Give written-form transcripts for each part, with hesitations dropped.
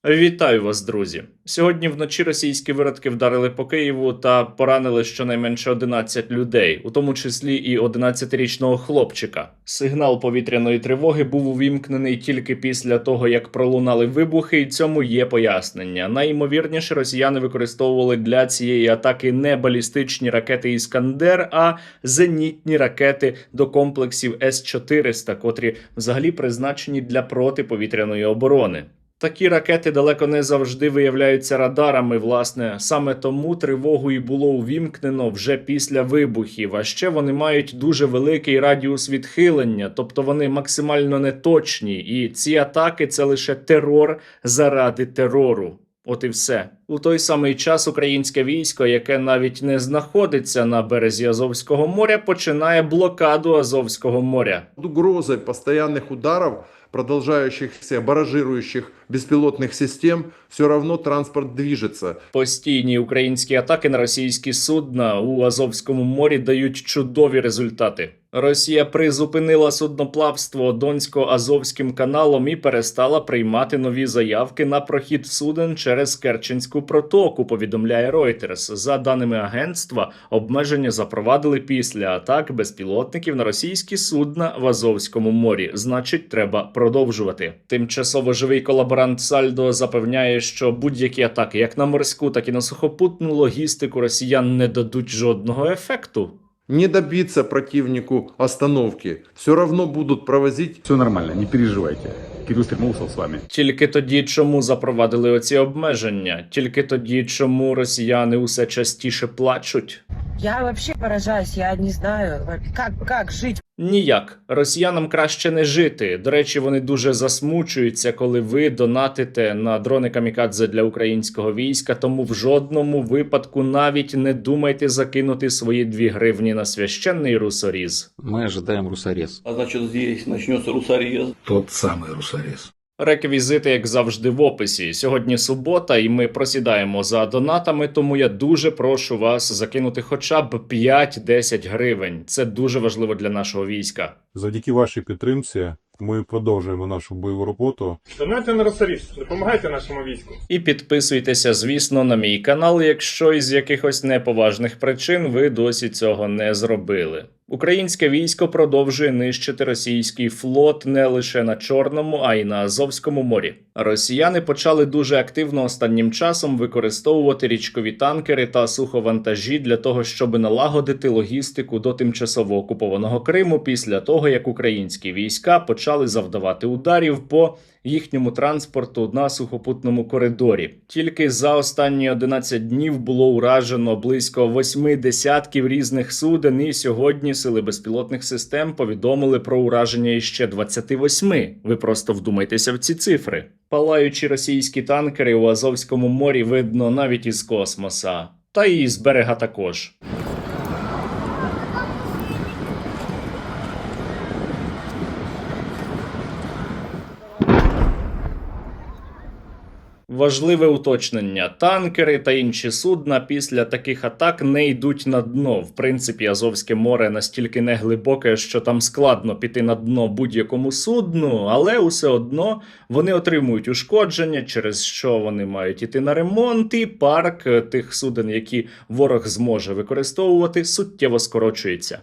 Вітаю вас, друзі! Сьогодні вночі російські виродки вдарили по Києву та поранили щонайменше 11 людей, у тому числі і 11-річного хлопчика. Сигнал повітряної тривоги був увімкнений тільки після того, як пролунали вибухи, і цьому є пояснення. Найімовірніше, росіяни використовували для цієї атаки не балістичні ракети «Іскандер», а зенітні ракети до комплексів С-400, котрі взагалі призначені для протиповітряної оборони. Такі ракети далеко не завжди виявляються радарами, власне. Саме тому тривогу і було увімкнено вже після вибухів. А ще вони мають дуже великий радіус відхилення, тобто вони максимально неточні. І ці атаки – це лише терор заради терору. От і все. У той самий час українське військо, яке навіть не знаходиться на березі Азовського моря, починає блокаду Азовського моря. Угрозой постоянных ударов, продолжающихся баражирующих беспилотных систем, все равно транспорт движется. Постійні українські атаки на російські судна у Азовському морі дають чудові результати. Росія призупинила судноплавство Донсько-Азовським каналом і перестала приймати нові заявки на прохід суден через Керченську протоку, повідомляє Reuters. За даними агентства, обмеження запровадили після атак безпілотників на російські судна в Азовському морі. Значить, треба продовжувати. Тимчасово живий колаборант Сальдо запевняє, що будь-які атаки, як на морську, так і на сухопутну логістику росіян не дадуть жодного ефекту. Не добиться противнику остановки. Все равно будут провозить. Все нормально, не переживайте. Кирилл Стремоусов с вами. Тільки тоді, чому запровадили оці обмеження? Тільки тоді, чому росіяни усе частіше плачуть? Я вообще поражаюсь, я не знаю, как жить. Ніяк. Росіянам краще не жити. До речі, вони дуже засмучуються, коли ви донатите на дрони камікадзе для українського війська, тому в жодному випадку навіть не думайте закинути свої 2 гривні на священний русоріз. Мы ожидаем русорез. А значит, здесь начнется русорез. Тот самый русорез. Реквізити, як завжди, в описі. Сьогодні субота, і ми просідаємо за донатами, тому я дуже прошу вас закинути хоча б 5-10 гривень. Це дуже важливо для нашого війська. Завдяки вашій підтримці ми продовжуємо нашу бойову роботу. Донайте на Росаріс, допомагайте нашому війську. І підписуйтеся, звісно, на мій канал, якщо із якихось неповажних причин ви досі цього не зробили. Українське військо продовжує нищити російський флот не лише на Чорному, а й на Азовському морі. Росіяни почали дуже активно останнім часом використовувати річкові танкери та суховантажі для того, щоб налагодити логістику до тимчасово окупованого Криму після того, як українські війська почали завдавати ударів по їхньому транспорту на сухопутному коридорі. Тільки за останні 11 днів було уражено близько 8 десятків різних суден, і сьогодні сили безпілотних систем повідомили про ураження іще 28. Ви просто вдумайтеся в ці цифри. Палаючі російські танкери у Азовському морі видно навіть із космоса. Та і з берега також. Важливе уточнення. Танкери та інші судна після таких атак не йдуть на дно. В принципі, Азовське море настільки неглибоке, що там складно піти на дно будь-якому судну, але усе одно вони отримують ушкодження, через що вони мають іти на ремонт, і парк тих суден, які ворог зможе використовувати, суттєво скорочується.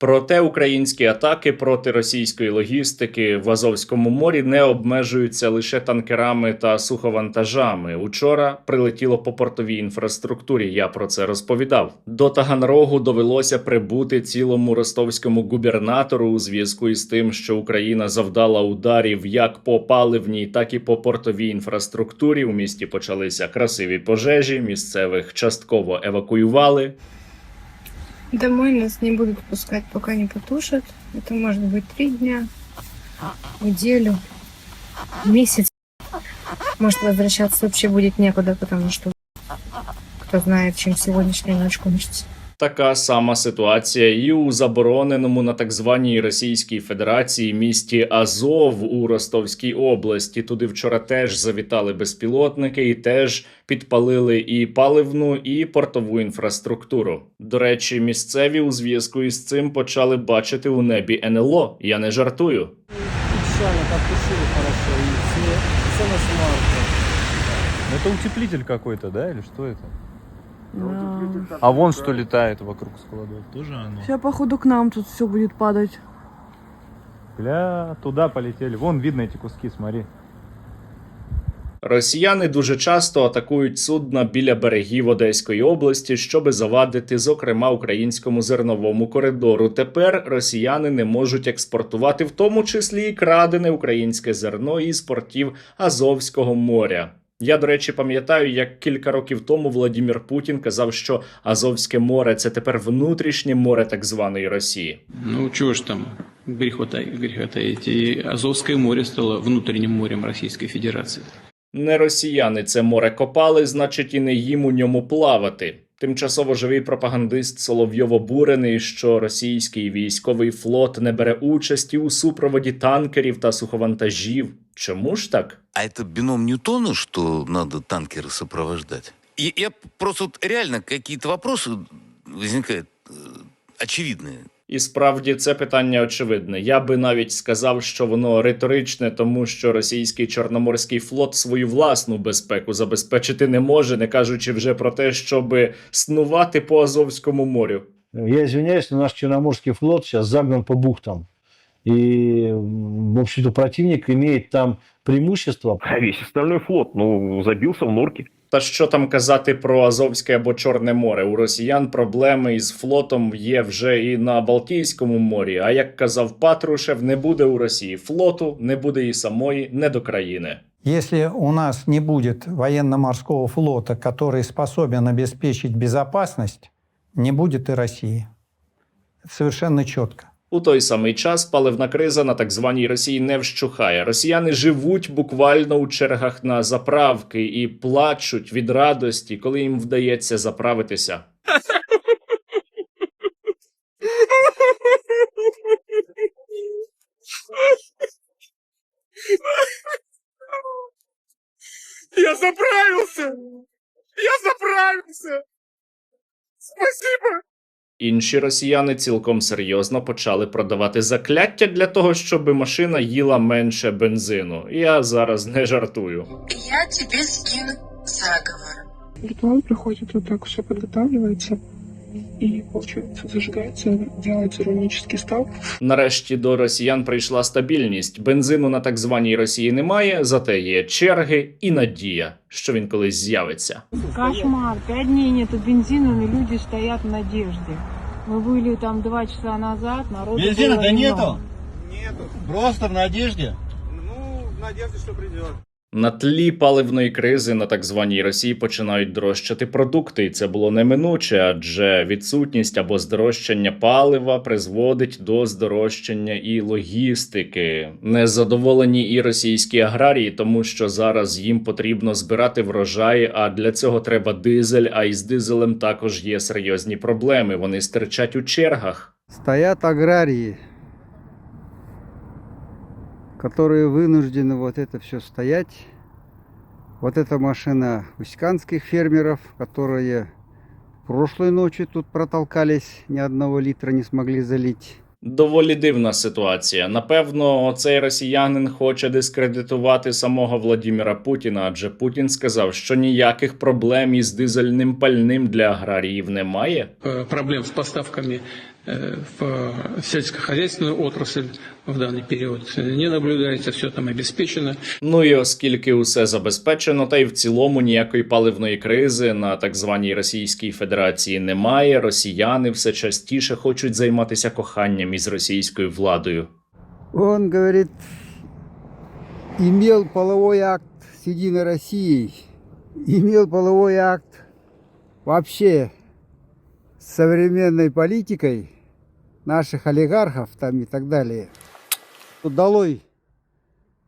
Проте українські атаки проти російської логістики в Азовському морі не обмежуються лише танкерами та суховантажами. Учора прилетіло по портовій інфраструктурі, я про це розповідав. До Таганрогу довелося прибути цілому ростовському губернатору у зв'язку із тим, що Україна завдала ударів як по паливній, так і по портовій інфраструктурі. У місті почалися красиві пожежі, місцевих частково евакуювали. Домой нас не будут пускать, пока не потушат. Это может быть 3 дня, неделю, месяц. Может, возвращаться вообще будет некуда, потому что кто знает, чем сегодняшняя ночь кончится. Така сама ситуація і у забороненому на так званій Російській Федерації місті Азов у Ростовській області. Туди вчора теж завітали безпілотники і теж підпалили і паливну, і портову інфраструктуру. До речі, місцеві у зв'язку із цим почали бачити у небі НЛО. Я не жартую. Это утеплитель какой-то, да, или что это? А вон что летает вокруг складов, тоже оно? Сейчас, походу, к нам тут все будет падать. Бля, туда полетели. Вон видно эти куски, смотри. Росіяни дуже часто атакують судна біля берегів Одеської області, щоби завадити, зокрема, українському зерновому коридору. Тепер росіяни не можуть експортувати, в тому числі і крадене українське зерно із портів Азовського моря. Я, до речі, пам'ятаю, як кілька років тому Владимир Путін казав, що Азовське море – це тепер внутрішнє море так званої Росії. Ну, чего ж там греха таить. И Азовское море стало внутренним морем Российской Федерации. Не росіяни це море копали, значить і не їм у ньому плавати. Тимчасово живий пропагандист Соловйов обурений, що російський військовий флот не бере участі у супроводі танкерів та суховантажів. Чому ж так? А это бином Ньютона, что надо танкеры сопровождать? Я просто вот реально какие-то вопросы возникают очевидные. І справді це питання очевидне. Я би навіть сказав, що воно риторичне, тому що російський Чорноморський флот свою власну безпеку забезпечити не може, не кажучи вже про те, щоб снувати по Азовському морю. Я извиняюсь, но наш Черноморский флот сейчас загнан по бухтам. И, в общем-то, противник имеет там преимущество. А весь остальной флот, забился в норки. Та що там казати про Азовське або Чорне море? У росіян проблеми із флотом є вже і на Балтійському морі. А як казав Патрушев, не буде у Росії флоту, не буде і самої недокраїни. Если у нас не будет военно-морского флота, который способен обеспечить безопасность, не будет и России. Совершенно четко. У той самий час паливна криза на так званій Росії не вщухає. Росіяни живуть буквально у чергах на заправки і плачуть від радості, коли їм вдається заправитися. Я заправился! Спасибо! Інші росіяни цілком серйозно почали продавати закляття для того, щоб машина їла менше бензину. Я зараз не жартую. Я тебе скину заговор. Ритуал проходит вот так, все подготавливается. И, получается, зажигается, делается рунический став. Нарешті до росіян прийшла стабільність. Бензину на так званій Росії немає, зате є черги і надія, що він колись з'явиться. Кошмар. 5 дней нету бензина, но люди стоят в надежде. Мы были там 2 часа назад, народу Бензина было да немного. нету. Просто в надежде. В надежде, что придет. На тлі паливної кризи на так званій Росії починають дорожчати продукти, і це було неминуче, адже відсутність або здорожчання палива призводить до здорожчання і логістики. Незадоволені і російські аграрії, тому що зараз їм потрібно збирати врожай, а для цього треба дизель, а із дизелем також є серйозні проблеми, вони стирчать у чергах. Стоят аграрии, которые вынуждены вот это все стоять. Вот эта машина уськанских фермеров, которые прошлой ночью тут протолкались, ни одного литра не смогли залить. Доволі дивна ситуація. Напевно, цей росіянин хоче дискредитувати самого Владимира Путіна, адже Путін сказав, що ніяких проблем із дизельним пальним для аграріїв немає. Проблем с поставками в сельскохозяйственную отрасль в данный период не наблюдается, все там обеспечено. Ну і оскільки усе забезпечено, та й в цілому ніякої паливної кризи на так званій Російській Федерації немає, росіяни все частіше хочуть займатися коханням із російською владою. Он говорит, имел половой акт с Единой Россией, имел половой акт вообще с современной политикой наших олигархов там и так далее. Долой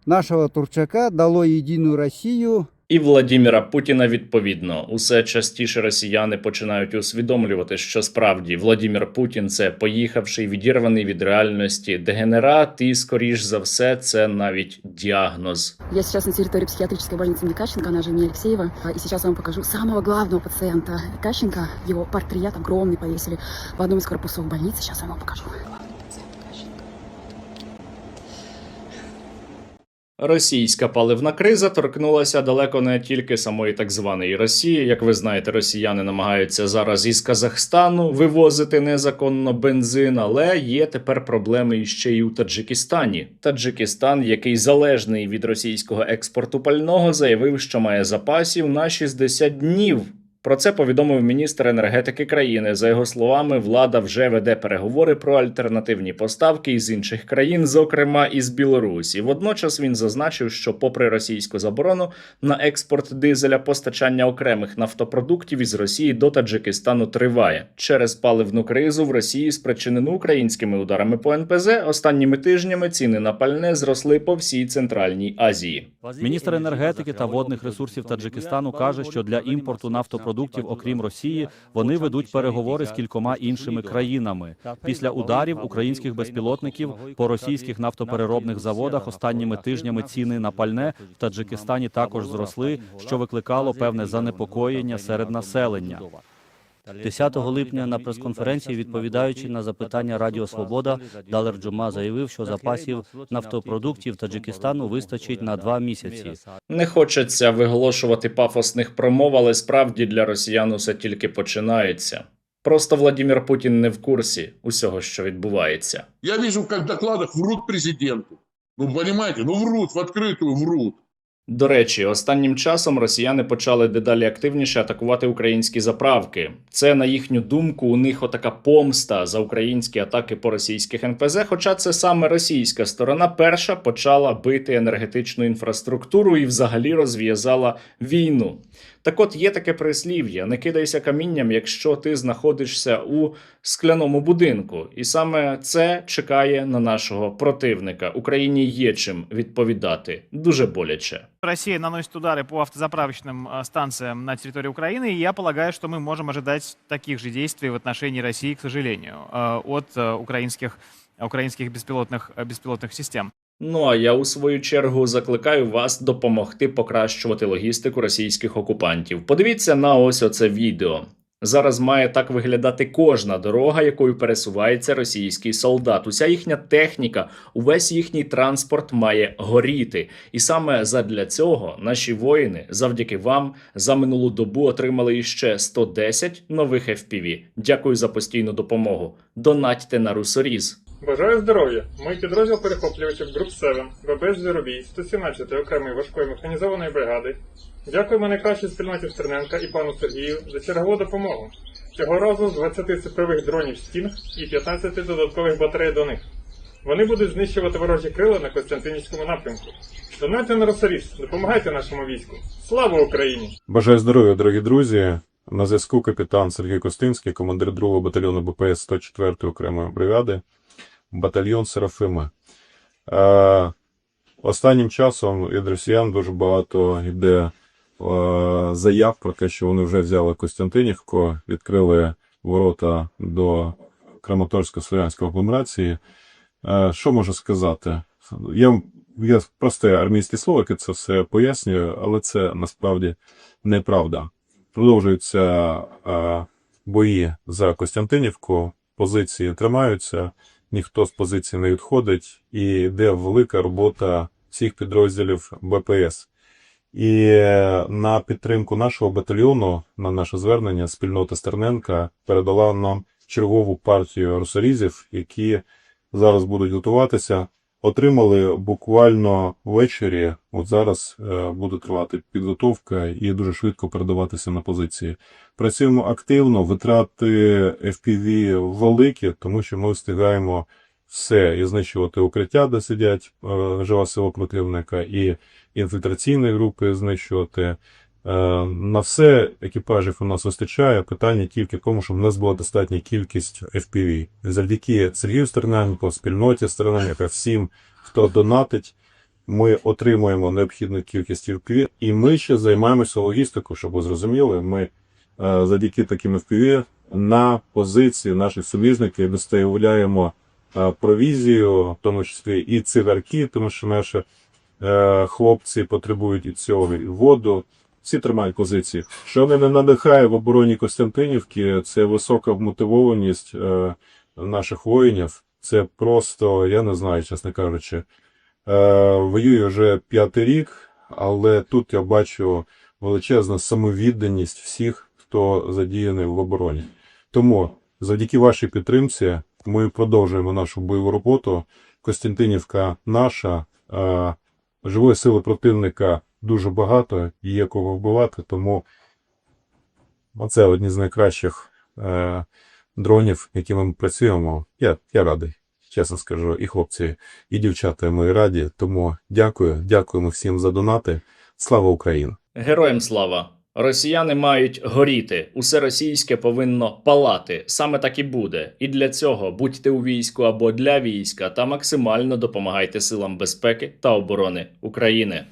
нашего Турчака, долой Единую Россию. І Владіміра Путіна відповідно. Усе частіше росіяни починають усвідомлювати, що справді Владімір Путін – це поїхавший, відірваний від реальності дегенерат, і, скоріш за все, це навіть діагноз. Я сейчас на территории психиатрической больницы имени Кащенко, она же имени Алексеева, и сейчас я вам покажу самого главного пациента Кащенко. Его портрет огромный повесили в одном из корпусов больницы. Сейчас я вам покажу. Російська паливна криза торкнулася далеко не тільки самої так званої Росії. Як ви знаєте, росіяни намагаються зараз із Казахстану вивозити незаконно бензин, але є тепер проблеми іще й у Таджикистані. Таджикистан, який залежний від російського експорту пального, заявив, що має запасів на 60 днів. Про це повідомив міністр енергетики країни. За його словами, влада вже веде переговори про альтернативні поставки із інших країн, зокрема із Білорусі. Водночас він зазначив, що попри російську заборону на експорт дизеля, постачання окремих нафтопродуктів із Росії до Таджикистану триває. Через паливну кризу в Росії, спричинену українськими ударами по НПЗ, останніми тижнями ціни на пальне зросли по всій Центральній Азії. Міністр енергетики та водних ресурсів Таджикистану каже, що для імпорту нафтопродуктів, окрім Росії, вони ведуть переговори з кількома іншими країнами. Після ударів українських безпілотників по російських нафтопереробних заводах останніми тижнями ціни на пальне в Таджикистані також зросли, що викликало певне занепокоєння серед населення. 10 липня на прес-конференції, відповідаючи на запитання Радіо Свобода, Далер Джума заявив, що запасів нафтопродуктів Таджикистану вистачить на 2 місяці. Не хочеться виголошувати пафосних промов, але справді для росіян усе тільки починається. Просто Владимир Путін не в курсі усього, що відбувається. Я бачу, як в докладах врут президенту. Ну, розумієте, врут, в відкриту врут. До речі, останнім часом росіяни почали дедалі активніше атакувати українські заправки. Це, на їхню думку, у них отака помста за українські атаки по російських НПЗ, хоча це саме російська сторона перша почала бити енергетичну інфраструктуру і взагалі розв'язала війну. Так от, є таке прислів'я: не кидайся камінням, якщо ти знаходишся у скляному будинку. І саме це чекає на нашого противника. Україні є чим відповідати. Дуже боляче. Россия наносит удары по автозаправочным станциям на территории Украины, и я полагаю, что мы можем ожидать таких же действий в отношении России, к сожалению, от украинских беспилотных систем. Ну а я у свою чергу закликаю вас допомогти покращувати логістику російських окупантів. Подивіться на ось оце відео. Зараз має так виглядати кожна дорога, якою пересувається російський солдат. Уся їхня техніка, увесь їхній транспорт має горіти. І саме задля цього наші воїни, завдяки вам, за минулу добу отримали іще 110 нових FPV. Дякую за постійну допомогу. Донатьте на Русоріз. Бажаю здоров'я! Мій підрозділ перехоплювачів Group 7 ВБ «Звіробій» 117-ї окремої важкої механізованої бригади. Дякуємо найкращій спільноті Стерненка і пану Сергію за чергову допомогу. Цього разу з 20 цифрових дронів «Стінг» і 15 додаткових батарей до них. Вони будуть знищувати ворожі крила на Костянтинівському напрямку. Донайте на Росоріз, допомагайте нашому війську. Слава Україні! Бажаю здоров'я, дорогі друзі. На зв'язку капітан Сергій Костинський, командир 2-го батальйону БПС 104-ї окремої бригади, батальйон Серафима. Останнім часом від росіян дуже багато йде заяв про те, що вони вже взяли Костянтинівку, відкрили ворота до Краматорсько-Слов'янської агломерації. Що можу сказати? Я просте армійське слово, яке це все пояснюю, але це насправді неправда. Продовжуються бої за Костянтинівку, позиції тримаються, ніхто з позицій не відходить, і йде велика робота всіх підрозділів БПС. І на підтримку нашого батальйону, на наше звернення, спільнота Стерненка передала нам чергову партію русорізів, які зараз будуть готуватися. Отримали буквально ввечері, от зараз буде тривати підготовка і дуже швидко передаватися на позиції. Працюємо активно, витрати FPV великі, тому що ми встигаємо все і знищувати укриття, де сидять жива сила противника, і інфільтраційні групи знищувати. На все екіпажів у нас вистачає, питання тільки в тому, щоб в нас була достатня кількість FPV. Завдяки Сергію Стерненко, спільноті Стерненка, всім, хто донатить, ми отримуємо необхідну кількість FPV, і ми ще займаємося логістикою, щоб ви зрозуміли. Ми завдяки таким FPV на позиції наших союзників доставляємо провізію, в тому числі і цигарки, тому що наші хлопці потребують і цього, і воду. Всі тримають позиції. Що мене надихає в обороні Костянтинівки, це висока вмотивованість наших воїнів. Це просто, я не знаю, чесно кажучи. Воюю вже 5-й рік, але тут я бачу величезну самовідданість всіх, хто задіяний в обороні. Тому завдяки вашій підтримці ми продовжуємо нашу бойову роботу. Костянтинівка наша, живої сили противника дуже багато, є кого вбивати, тому оце одні з найкращих дронів, якими ми працюємо. Я радий, чесно скажу, і хлопці, і дівчата мої раді. Тому дякуємо всім за донати. Слава Україні! Героям слава! Росіяни мають горіти, усе російське повинно палати, саме так і буде. І для цього будьте у війську або для війська та максимально допомагайте силам безпеки та оборони України.